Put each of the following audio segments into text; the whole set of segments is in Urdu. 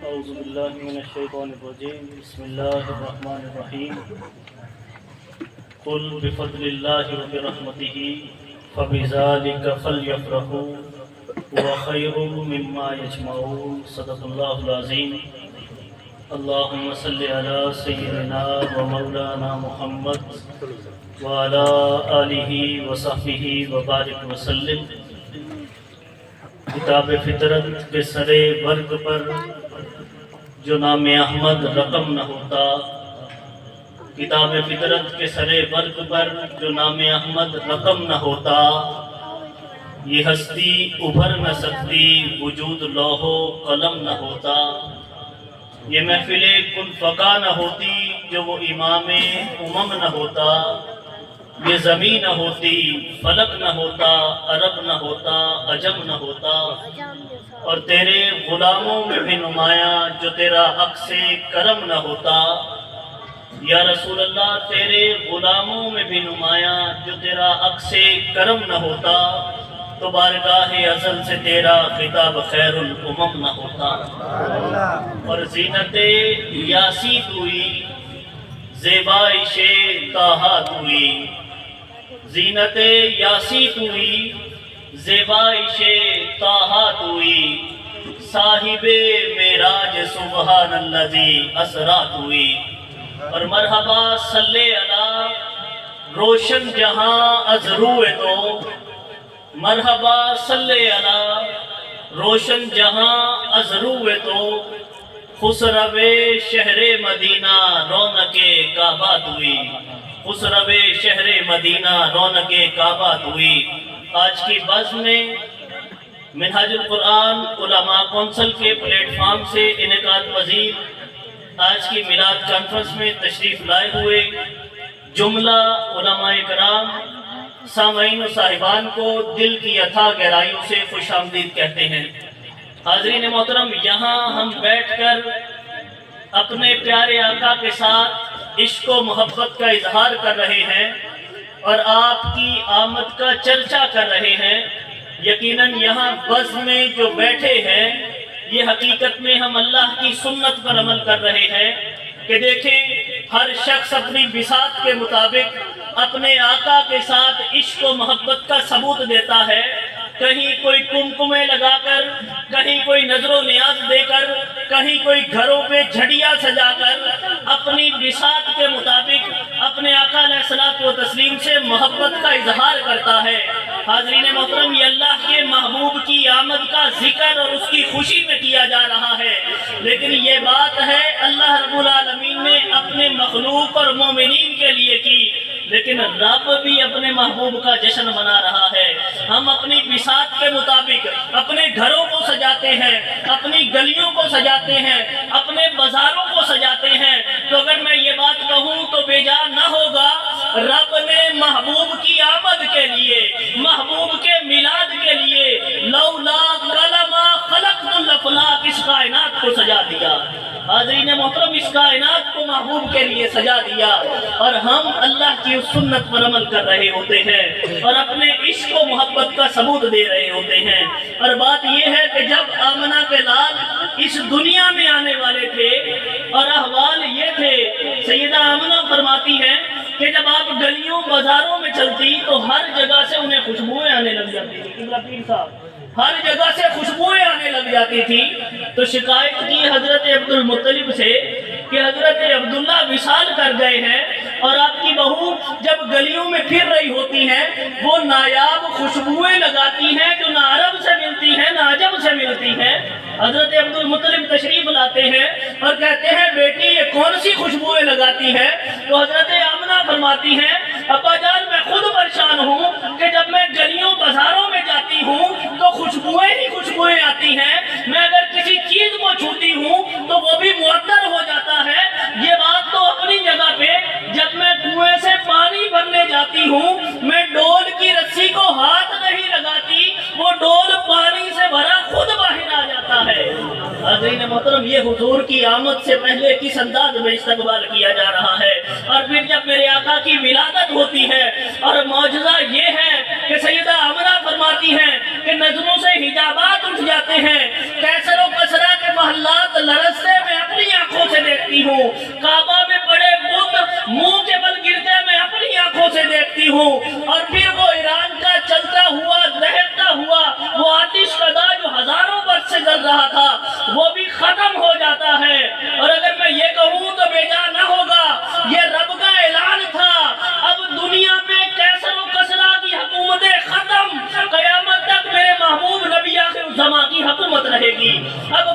اعوذ باللہ من الشیطان الرجیم بسم اللہ الرحمن الرحیم قل بفضل اللہ وبرحمتہ فبذلک فلیفرحوا هو خیر مما یجمعون صدق اللہ العظیم اللہم صلی علی سیدنا و مولانا محمد وعلی آلہ وصحبہ وبارک وسلم۔ کتاب فطرت کے سرے برگ پر جو نام احمد رقم نہ ہوتا، کتاب فطرت کے سرے برگ پر جو نام احمد رقم نہ ہوتا، یہ ہستی ابھر نہ سکتی وجود لوح و قلم نہ ہوتا، یہ محفل کن فقا نہ ہوتی جو وہ امام امم نہ ہوتا، یہ زمین نہ ہوتی فلک نہ ہوتا، عرب نہ ہوتا عجم نہ ہوتا، اور تیرے غلاموں میں بھی نمایاں جو تیرا عکس کرم نہ ہوتا۔ یا رسول اللہ تیرے غلاموں میں بھی نمایاں جو تیرا عکس کرم نہ ہوتا، تو بارگاہ ازل سے تیرا خطاب خیر الامم نہ ہوتا۔ اور زینت یاسی توئی زیبائش طٰہٰ توئی، زینت یاسی توئی زیبائش طٰہٰ توئی، صاحب معراج سبحان الذی اسریٰ توئی۔ اور مرحبا صلی علی روشن جہاں از روئے تو، مرحبا صلی علی روشن جہاں از روئے تو، خسرو شہر مدینہ رونق کعبہ ہوئی، خسرو شہر مدینہ رونق کعبہ ہوئی۔ آج کی بزم میں منہاج القرآن علماء کونسل کے پلیٹ فارم سے انعقاد پذیر آج کی میلاد کانفرنس میں تشریف لائے ہوئے جملہ علماء کرام، سامعین و صاحبان کو دل کی اتھاہ گہرائیوں سے خوش آمدید کہتے ہیں۔ حاضرین محترم، یہاں ہم بیٹھ کر اپنے پیارے آقا کے ساتھ عشق و محبت کا اظہار کر رہے ہیں اور آپ کی آمد کا چرچا کر رہے ہیں۔ یقیناً یہاں بزم میں جو بیٹھے ہیں یہ حقیقت میں ہم اللہ کی سنت پر عمل کر رہے ہیں کہ دیکھیں ہر شخص اپنی بساط کے مطابق اپنے آقا کے ساتھ عشق و محبت کا ثبوت دیتا ہے۔ کہیں کوئی کمکمے لگا کر، کہیں کوئی نظر و نیاز دے کر، کہیں کوئی گھروں پہ جھڑیاں سجا کر اپنی بساط کے مطابق اپنے آقا علیہ الصلوۃ والتسلیم سے محبت کا اظہار کرتا ہے۔ حاضرین محترم، یہ اللہ کے محبوب کی آمد کا ذکر اور اس کی خوشی میں کیا جا رہا ہے، لیکن یہ بات ہے اللہ رب العالمین نے اپنے مخلوق اور مومنین کے لیے کی، لیکن رب بھی اپنے محبوب کا جشن منا رہا ہے۔ ہم اپنی بساط کے مطابق اپنے گھروں کو سجاتے ہیں، اپنی گلیوں کو سجاتے ہیں، اپنے بازاروں کو سجاتے ہیں، تو اگر میں یہ بات کہوں تو بے جا نہ ہوگا۔ رب نے محبوب کی آمد کے لیے، محبوب کے میلاد کے لیے لولا قلم خلقت الافلاک اس کائنات کو سجا دیا۔ حاضرین محترم، اس کائنات کو محبوب کے لیے سجا دیا، اور ہم اللہ کی اس سنت پر عمل کر رہے ہوتے ہیں اور اپنے عشق و محبت کا ثبوت دے رہے ہوتے ہیں۔ اور بات یہ ہے کہ جب آمنہ کے لال اس دنیا میں آنے والے تھے اور احوال یہ تھے، سیدہ آمنہ فرماتی ہیں کہ جب آپ گلیوں بازاروں میں چلتی تو ہر جگہ سے انہیں خوشبوئیں آنے لگ جاتی تھی۔ قبلہ پیر صاحب، ہر جگہ سے خوشبوئیں آنے لگ جاتی تھی، تو شکایت کی حضرت عبد المطلب سے کہ حضرت عبداللہ وصال کر گئے ہیں، اور آپ کی بہو جب گلیوں میں پھر رہی ہوتی ہیں وہ نایاب خوشبوئیں لگاتی ہیں جو نہ عرب سے ملتی ہیں نہ عجم سے ملتی ہیں۔ حضرت عبد المطلب تشریف لاتے ہیں اور کہتے ہیں بیٹی یہ کون سی خوشبوئیں لگاتی ہے؟ تو حضرت آمنہ فرماتی ہیں ابا جان میں خود پریشان ہوں کہ جب میں گلیوں بازاروں میں جاتی ہوں تو خوشبوئیں ہی خوشبوئیں آتی ہیں، میں اگر کسی چیز کو چھوتی ہوں تو وہ بھی معطر ہو جاتا ہے۔ یہ بات تو اپنی جگہ پہ، جب میں کنویں سے پانی بھرنے جاتی ہوں میں ڈول کی رسی کو ہاتھ نہیں لگاتی، وہ ڈول پانی سے بھرا خود باہر آ جاتا ہے۔ حاضرین محترم، یہ حضور کی آمد سے پہلے کس انداز میں استقبال کیا جا رہا ہے، اور پھر جب میرے آقا کی ولادت ہوتی ہے اور معجزہ یہ ہے کہ سیدہ آمنہ فرماتی ہیں کہ نظروں سے حجابات اٹھ جاتے ہیں، کیسر و کسرا کے محلات لرز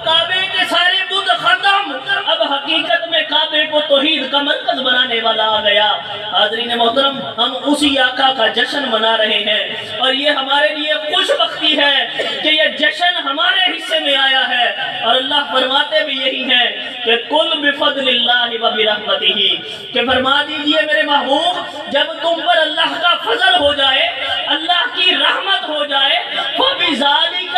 کعبے کے سارے بت ختم، اب حقیقت میں کعبے کو توحید کا مرکز بنانے والا آ گیا۔ حاضرین محترم، ہم اسی آقا کا جشن منا رہے ہیں، اور یہ ہمارے لیے خوش بختی ہے کہ یہ جشن ہمارے حصے میں آیا ہے، اور اللہ فرماتے بھی یہی ہیں کہ قُلْ بِفَضْلِ اللَّهِ وَبِرَحْمَتِهِ، کہ فرما دیجئے میرے محبوب، جب تم پر اللہ کا فضل ہو جائے، اللہ کی رحمت ہو جائے، فَبِذَالِكَ،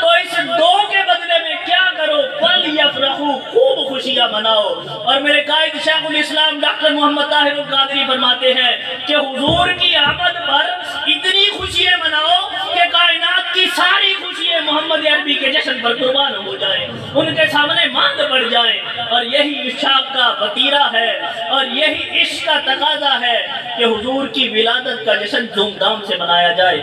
تو اس دو کے بدلے میں کیا کرو، فَلْيَفْرَحُوا، خوب خوشیاں مناؤ۔ اور میرے قائد شیخ الاسلام ڈاکٹر محمد طاہر القادری فرماتے ہیں کہ حضور کی آمد پر اتنی خوشیاں مناؤ کہ کائنات کی ساری خوشیاں محمد عربی کے جشن پر قربان ہو جائیں، ان کے سامنے ماند پڑ جائیں۔ اور یہی عشاق کا وطیرہ ہے، اور یہی عشق کا تقاضا ہے کہ حضور کی ولادت کا جشن دھوم دھام سے منایا جائے۔